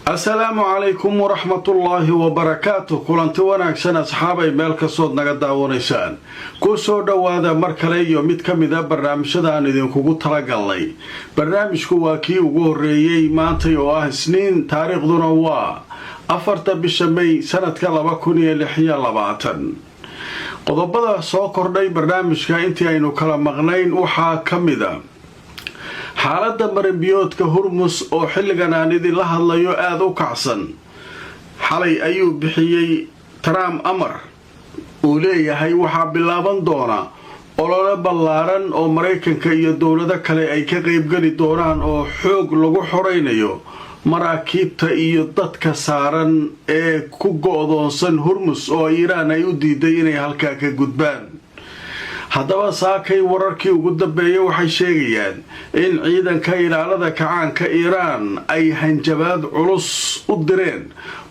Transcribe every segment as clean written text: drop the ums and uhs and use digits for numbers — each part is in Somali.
السلام عليكم ورحمة الله وبركاته كلانتي wanaagsan asxaabay meel kastood naga daawanaysaan ku soo dhawaada mar kale iyo mid kamid ah barnaamijyada aan idinkugu talagalnay barnaamijku waa kii ugu horeeyay maanta oo ah Isniin taariikhduna waa 4 bisha May sanadka 2026 qodobada soo kordhay barnaamijka intii aynu kala maqnayn waxaa kamid ah xaaladda marinbiyoodka Hormuz oo xilligan aan idin la hadlayo aad u kacsan xalay ayuu bixiyay Trump amar uu leeyahay waxa bilaaban doona olole ballaaran oo Mareykanka iyo dawlado kale ay ka qayb gali doonaan oo xoog lagu xoreynayo maraakiibta iyo dadka saaran ee ku go'doonsan Hormuz oo Iiraan ay u diiday inay halka ka gudbaan haddaba saakay wararkii ugu dambeeyay waxay sheegayaan in ciidanka ilaalada kacaanka Iiraan ay hanjabaad culus u direen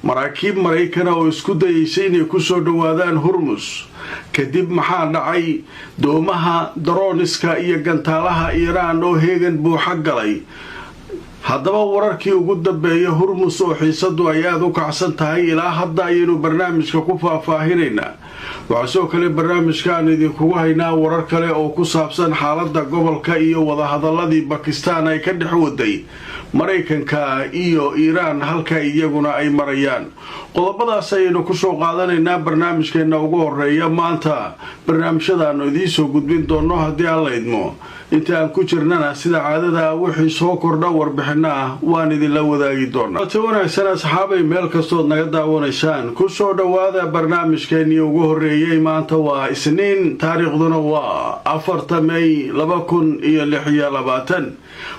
maraakiib Mareykan oo isku dayaysay inay ku soo dhawaadaan Hormuz kadib maxaa dhacay doomaha droniska iyo gantaalaha Iiraan oo heegan buuxa galay haddaba wararkii ugu dambeeyay Hormuz oo xiisadu ay aad u kacsan tahay ilaa hadda ayaynu barnaamijka ku faahfaahineynaa waxaa kale barnaamijkan idinkugu haynaa warar kale oo ku saabsan xaaladda gobolka iyo wadahadaladii Pakistan ay ka dhex waday Mareykanka iyo Iiraan halka iyaguna ay marayaan qodobadaas ayaynu ku soo qaadanaynaa barnaamijkeena ugu horeeya maanta barnaamijyadaanu idiin soo gudbin doono haddii aan la idmo inta aan ku jirnana sida caadada wixii soo kordha warbixino ah waan idinla wadaagi doonaa si wanaagsan asxaabay meel kastood naga daawanaysaan ku soo dhawaada barnaamijkeennii ugu horeeyay maanta waa Isniin taariikhduna waa 4 May 2026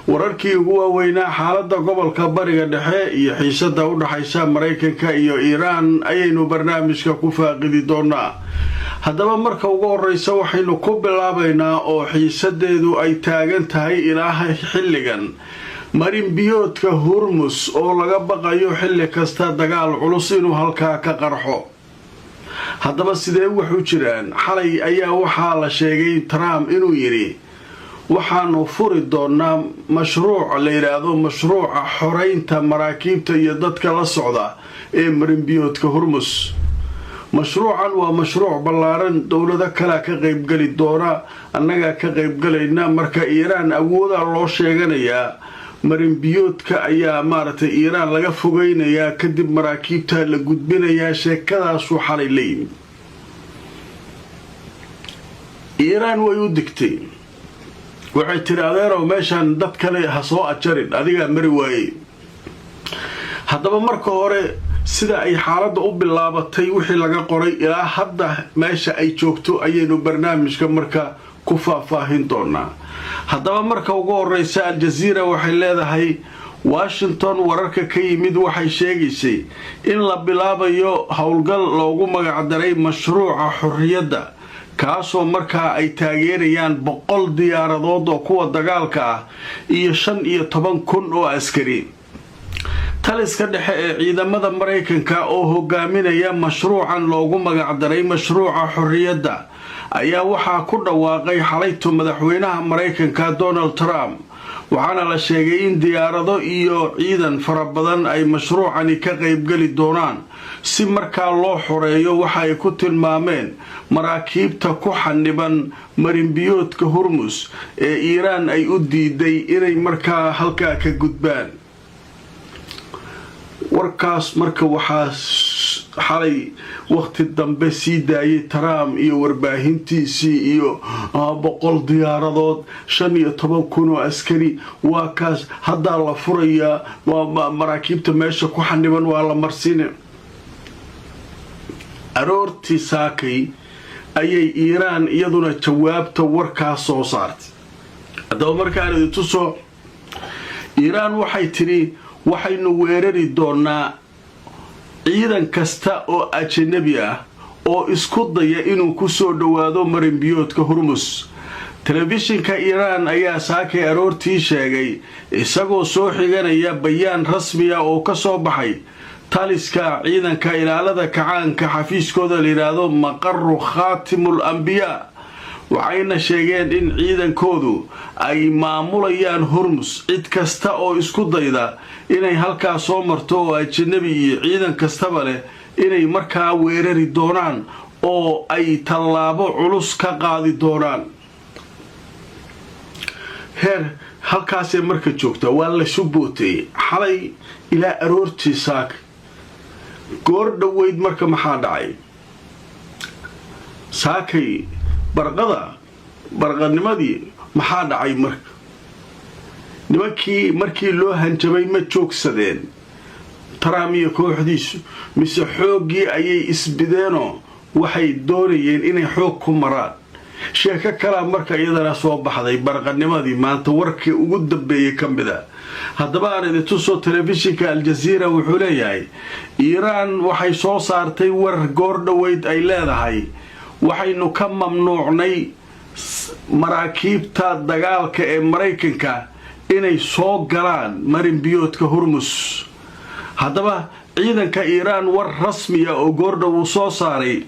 wararkii ugu waaweynaa xaaladda gobolka bariga dhexe iyo xiisada u dhaxaysa Mareykanka iyo Iiraan ayaynu barnaamijka ku faaqidi doonaa haddaba marka ugu horeysa waxaynu ku bilaabaynaa oo xiisadeedu ay taagan tahay ilaahay xilligan marinbiyoodka Hormuz oo laga baqayo xilli kasta dagaal culus inuu halkaa ka qarxo haddaba sidee wax u jiraan xalay ayaa waxaa la sheegay Trump inuu yiri waxaanu furi doonaa mashruuc la yiraahdo mashruuca xoreynta maraakiibta iyo dadka la socda ee marinbiyoodka Hormuz mashruucan waa mashruuc ballaaran dawlado kale ka qayb gali doona annaga ka qayb galayna marka Iiraan awooda loo sheeganayaa marinbiyoodka ayaa maartay Iiraan laga fogeynayaa kadib maraakiibta la gudbinayaa sheekadaas xalay leeyay Iiraan way u digtay waxay tiraadeen meeshan dad kale ha soo ajarin adiga mari waayay haddaba marka hore sida ay xaaladda u bilaabatay wixii laga qoray ilaa hadda meesha ay joogto ayaynu barnaamijka marka ku faahfaahin doonaa haddaba marka ugu horeysa Al Jazeera waxay leedahay Washington wararka ka yimid waxay sheegaysay in la bilaabayo howlgal loogu magac daray mashruuca xorriyadda kaasoo markaa ay taageerayaan 100 diyaaradood oo kuwa dagaalka ah iyo 15,000 oo askari taliska dhexe ee ciidamada Mareykanka oo hogaaminaya mashruucan loogu magac daray mashruuca xorriyadda ayaa waxaa ku dhawaaqay xalayto madaxweynaha Mareykanka Donald Trump waxaana la sheegay in diyaarado iyo ciidan farabadan ay mashruucani ka qayb gali doonaan si markaa loo xoreeyo waxa ay ku tilmaameen maraakiibta ku xaniban marinbiyoodka Hormuz ee Iiraan ay u diiday inay markaa halka ka gudbaan warkaas marka waxaa xalay waqti dambe sii daayay Trump iyo warbaahintiisii iyo 100 diyaaradood 15,000 oo askari waa kaas hadda la furaya waa maraakiibta meesha ku xaniban waa la marsiinay aroortii saakay ayay Iiraan iyaduna jawaabta warkaas soo saartay haddaba markaan idin tuso Iiraan waxay tiri waxaynu weerari doonaa ciidan kasta oo ajnabi ah oo isku daya inuu ku soo dhawaado marinbiyoodka Hormuz telefishinka Iiraan ayaa saakay aroortii sheegay isagoo soo xiganaya bayaan rasmi ah oo ka soo baxay taliska ciidanka ilaalada kacaanka xafiiskooda la yiraahdo maqarru khaatimul anbiyaa waxayna sheegeen in ciidankoodu ay maamulayaan Hormuz cid kasta oo isku dayda inay halkaa soo marto oo ajnabi iyo ciidan kastaba leh inay markaa weerari doonaan oo ay tallaabo culus ka qaadi doonaan. heer halkaasay marka joogtaa. waa la subootay xalay ilaa aroortii saaka. goor dhoweyd marka maxaa dhacay? saakay barqadnimadii maxaa dhacay marka? nimankii markii loo hanjabay ma joogsadeen Trump iyo kooxdiisu, mise xooggii ayay isbideenoo waxay doonayeen inay xoog ku maraan? sheeko kalaa marka iyadana soo baxday barqadnimadii maanta warkii ugu dambeeyey ka mida. haddaba aan idin tuso telefishinka Al-Jazeera wuxuu leeyahay Iiraan waxay soo saartay war goor dhoweyd ay leedahay waxaynu ka mamnuucnay maraakiibta dagaalka ee Mareykanka inay soo galaan marin biyoodka Hormuz. haddaba ciidanka Iiraan war rasmi ah oo goor dhow soo saaray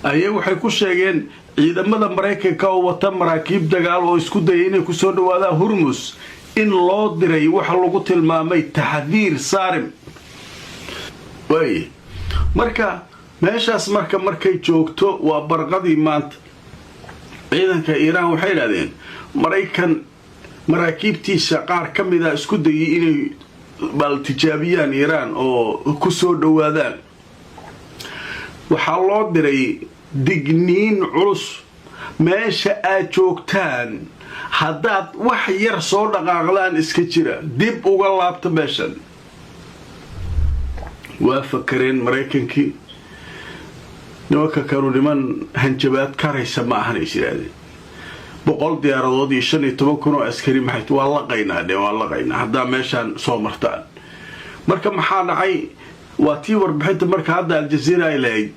ayay waxay ku sheegeen ciidamada Mareykanka oo wata maraakiib dagaal oo isku dayay inay ku soo dhawaadaan Hormuz in loo diray waxa lagu tilmaamay taxdiir saarim. marka meeshaas markay joogto waa barqadii maanta. ciidanka Iiraan waxay yiraahdeen Mareykan maraakiibtiisa qaar ka mid ah isku dayay inay bal tijaabiyaan Iiraan oo ku soo dhawaadaan. waxaa loo diray digniin culus. meesha aad joogtaan haddaad wax yar soo dhaqaaqlaan iska jira, dib uga laabta meeshan. waa fakareen Mareykankii nimanka kanu niman hanjabaad karaysa ma ahan is yidhaahdeen. 100 diyaaradood iyo 15,000 oo askari maxay waa laqaynaa haddaa meeshaan soo martaan. marka maxaa dhacay? waa tii warbixinta marka hadda Al-Jazeera ay lahayd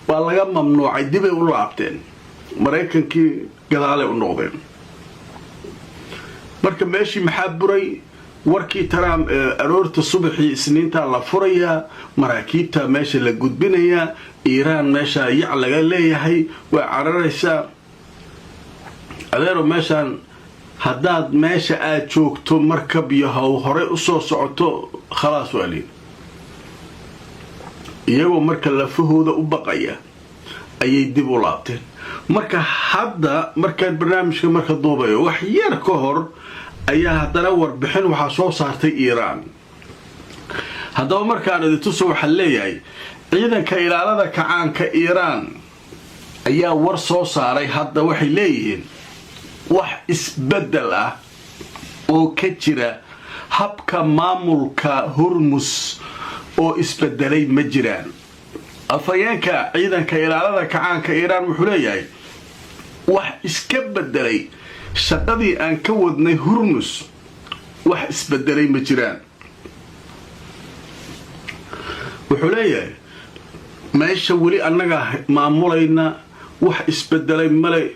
waa laga mamnuucay, dibay u laabteen. Mareykankii gadaalay u noqdeen. marka meeshii maxaa buray? warkii Trump aroorta subaxii isniinta la furayaa, maraakiibta meesha la gudbinayaa, Iiraan meesha yac laga leeyahay waa cararaysaa. adeero meeshaan haddaad meesha aad joogto markab yahow hore u soo socoto khalaas waaliin. iyagoo marka lafahooda u baqaya ayay dib u laabteen. marka hadda markaan barnaamijka marka duubayo wax yar ka hor ayaa haddana warbixin waxaa soo saartay Iiraan. haddaba markaan idin tuso waxaa leeyahay ciidanka ilaalada kacaanka Iiraan ayaa war soo saaray. hadda waxay leeyihiin wax isbedel ah oo ka jira habka maamulka Hormuz oo isbedelay ma jiraan. afayeenka ciidanka ilaalada kacaanka Iiraan wuxuu leeyahay wax iska bedelay shaqadii aan ka wadnay Hormuz, wax isbedelay ma jiraan. wuxuu leeyahay meesha weli annaga maamulayna, wax isbedelay male.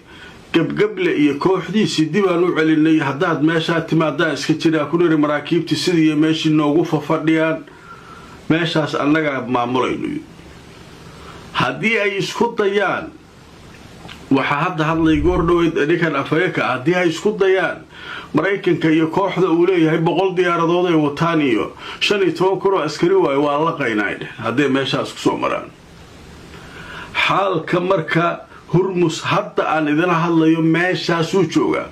gabgable iyo kooxdiisii dib aan u celinay. haddaad meeshaa timaadaa iska jiraa ku niri maraakiibtii sidii meeshii noogu fafadhiyaan, meeshaas annaga maamulayno. haddii ay isku dayaan, waxaa hadda hadlay goor dhoweyd ninkan afayeenka, haddii ay isku dayaan Mareykanka iyo kooxda uu leeyahay 100 diyaaradood ay wataan iyo 15,000 oo askari waayo waa la qaynay hadday meeshaas ku soo maraan. xaalka marka Hormuz hadda aan idin hadlayo meeshaas uu joogaa.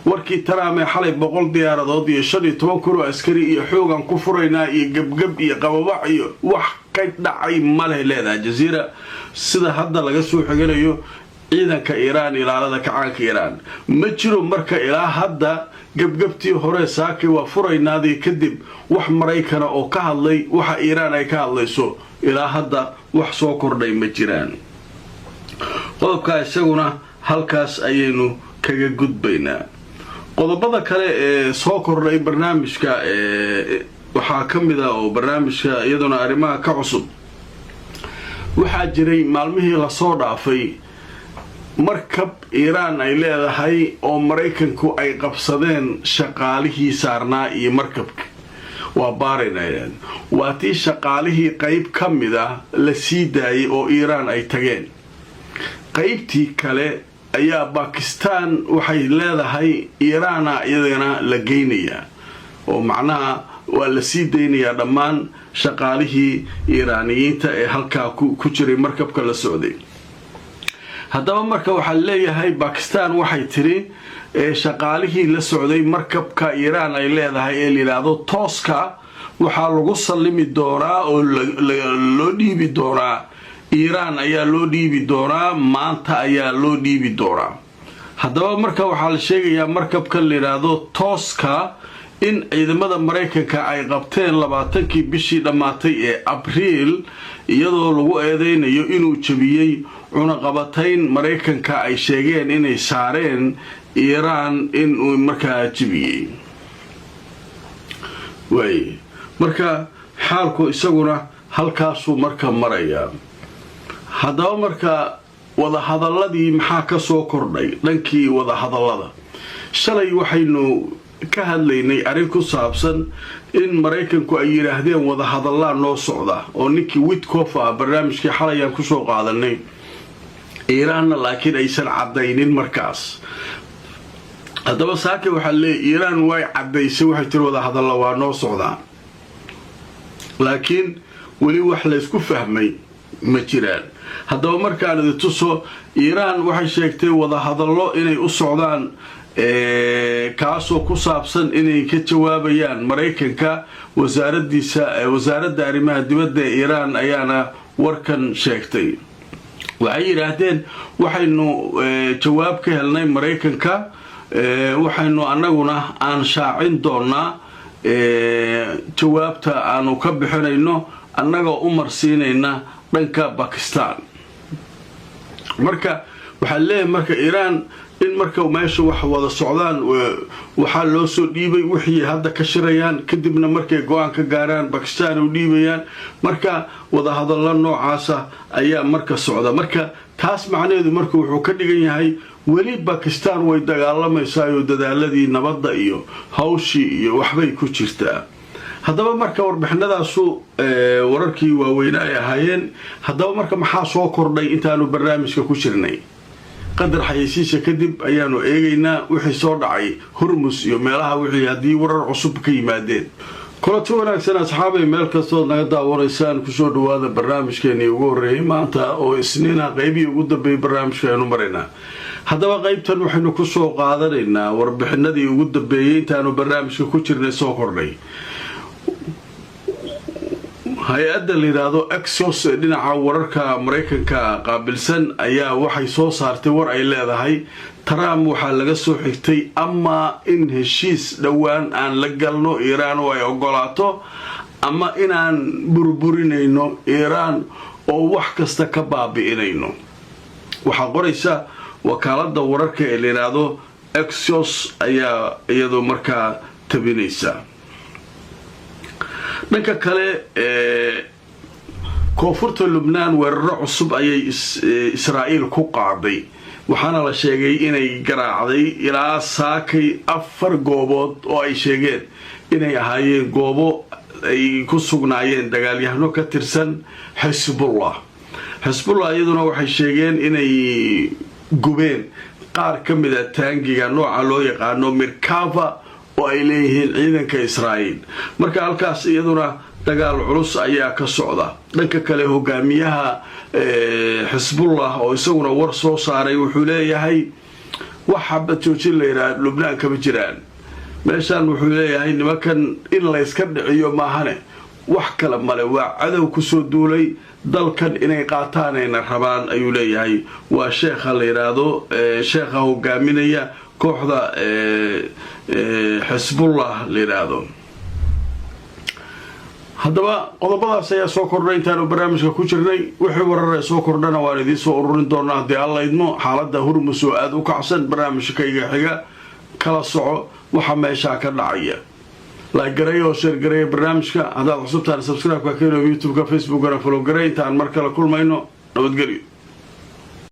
warkii Trump xalay 100 diyaaradood iyo 15,000 oo askari iyo xoogan ku furaynaa iyo gabgab iyo qababac iyo wax ka dhacay male leedahay Jazeera. sida hadda laga soo xiganayo ciidanka Iiraan ilaalada kacaanka Iiraan ma jiro marka ilaa hadda gabgabtii hore saakay waa furaynaadii kadib wax Mareykana oo ka hadlay waxa Iiraan ay ka hadlayso ilaa hadda wax soo kordhay ma jiraan. qodobka isaguna halkaas ayaynu kaga gudbaynaa. qodobada kale ee soo kordhay barnaamijka waxaa ka mid ah oo barnaamijka iyaduna arrimaha ka cusub. waxaa jiray maalmihii la soo dhaafay markab Iiraan ay leedahay oo Mareykanku ay qabsadeen shaqaalihii saarnaa iyo markabka. waa baaraynayaan. waa tii shaqaalihii qayb ka mid ah la sii daayay oo Iiraan ay tageen. qaybtii kale ayaa Pakistan waxay leedahay Iiraana iyadana la geynayaa. oo macnaha waa la sii daynayaa dhammaan shaqaalihii iiraaniyiinta ee halkaa ku jiray markabka la socday. haddaba marka waxaa leeyahay Pakistan waxay tiri shaqaalihii la socday markabka Iiraan ay leedahay ee la yiraahdo Tooska waxaa lagu sallimi doonaa oo loo dhiibi doonaa Iiraan ayaa loo dhiibi doonaa maanta ayaa loo dhiibi doonaa. haddaba marka waxaa la sheegayaa markabka la yiraahdo Tooska in ciidamada Mareykanka ay qabteen 20kii bishii dhamaatay ee Abriil iyadoo lagu eedeynayo inuu jabiyay cunaqabatayn Mareykanka ay sheegeen inay saareen Iiraan inuu markaa jabiyay. marka xaalku isaguna halkaasuu marka maraya. haddaba marka wada hadaladii maxaa ka soo kordhay dhankii wada hadalada. shalay waxaynu ka hadlaynay arrin ku saabsan in Mareykanku ay yiraahdeen wada hadallaa noo socda oo ninkii Witkoff barnaamijkii xalayaan ku soo qaadanay Iiraanna laakiin aysan cadaynin markaas. haddaba saaka waxaa leeyahay Iiraan way cadaysay waxay tiri wada hadalla waa noo socdaa laakiin weli wax la isku fahmay ma jiraan. haddaba markaan idin tuso Iiraan waxay sheegtay wada hadallo inay u socdaan kaasoo ku saabsan inay ka jawaabayaan Mareykanka wasaaradda arrimaha dibadda ee Iiraan ayaana warkan sheegtay. waxay yiraahdeen waxaynu jawaab ka helnay Mareykanka waxaynu annaguna aan shaacin doonaa jawaabta aanu ka bixinayno annagoo u marsiinayna dhanka Pakistan. marka waxaa leeyahay marka Iiraan in marka meesha wax wada socdaan waxaa loo soo dhiibay wixii hadda ka shirayaan kadibna markay go'aan ka gaaraan Pakistan u dhiibayaan. marka wada hadallo noocaas ayaa marka socda. marka taas macnaheedu marka wuxuu ka dhigan yahay weli Pakistan way dagaalamaysaa oo dadaaladii nabadda iyo hawshii iyo waxbay ku jirtaa. haddaba marka warbixinadaasu wararkii waaweyn ay ahaayeen. haddaba marka maxaa soo kordhay intaanu barnaamijka ku jirnay qadar xayeysiisha kadib ayaanu eegaynaa wixii soo dhacay Hormuz iyo meelaha wixii haddii warar cusub ka yimaadeen. kulanti wanaagsan asxaabay meel kastoo naga daawanaysaan kusoo dhawaada barnaamijkeennii ugu horreeyay maanta oo isniina qaybihii ugu dambeeyay barnaamijkaaynu maraynaa. haddaba qaybtan waxaynu ku soo qaadanaynaa warbixinadii ugu dambeeyay intaanu barnaamijka ku jirnay soo kordhay. hay-adda la yiraahdo Axios ee dhinaca wararka Mareykanka qaabilsan ayaa waxay soo saartay war ay leedahay Trump waxaa laga soo xigtay ama in heshiis dhowaan aan la galno Iiraan oo ay ogolaato ama inaan burburinayno Iiraan oo wax kasta ka baabi'inayno. waxaa qoraysa wakaaladda wararka ee la yiraahdo Axios ayaa iyadoo markaa tabinaysa. dhanka kale koonfurta Lubnaan weeraro cusub ayay Israa'iil ku qaaday waxaana la sheegay inay garaacday ilaa saakay 4 goobood oo ay sheegeen inay ahaayeen goobo ay ku sugnaayeen dagaalyahano ka tirsan Hezbollah iyaduna waxay sheegeen inay gubeen qaar ka mid ah taangiga nooca loo yaqaano Merkava oo ay leeyihiin ciidanka Israa'iil. marka halkaas iyaduna dagaal culus ayaa ka socda. dhanka kale hogaamiyaha Hezbollah oo isaguna war soo saaray wuxuu leeyahay wax xabad joojin la yiraahdo Lubnaan kama jiraan. meeshan wuxuu leeyahay nimankan in la iska dhiciyo maahane wax kale male waa cadow ku soo duulay dalkan inay qaataan ayna rabaan ayuu leeyahay. waa sheekha la yiraahdo sheekha hogaaminaya kooxda Hezbollah la yiraahdo. haddaba qodobadaas ayaa soo kordhay intaanu barnaamijka ku jirnay. wixii warar soo kordhana waan idiin soo ururin doonaa haddii alla idmo. xaaladda Hormuz oo aad u kacsan barnaamijkayga xiga kala soco waxa meesha ka dhacaya. like garay oo share garay barnaamijka. haddaad cusubtaan subscribe ka keenoo YouTube-ka Facebook-kana follow garay. intaan mar kale kulmayno nabadgelyo.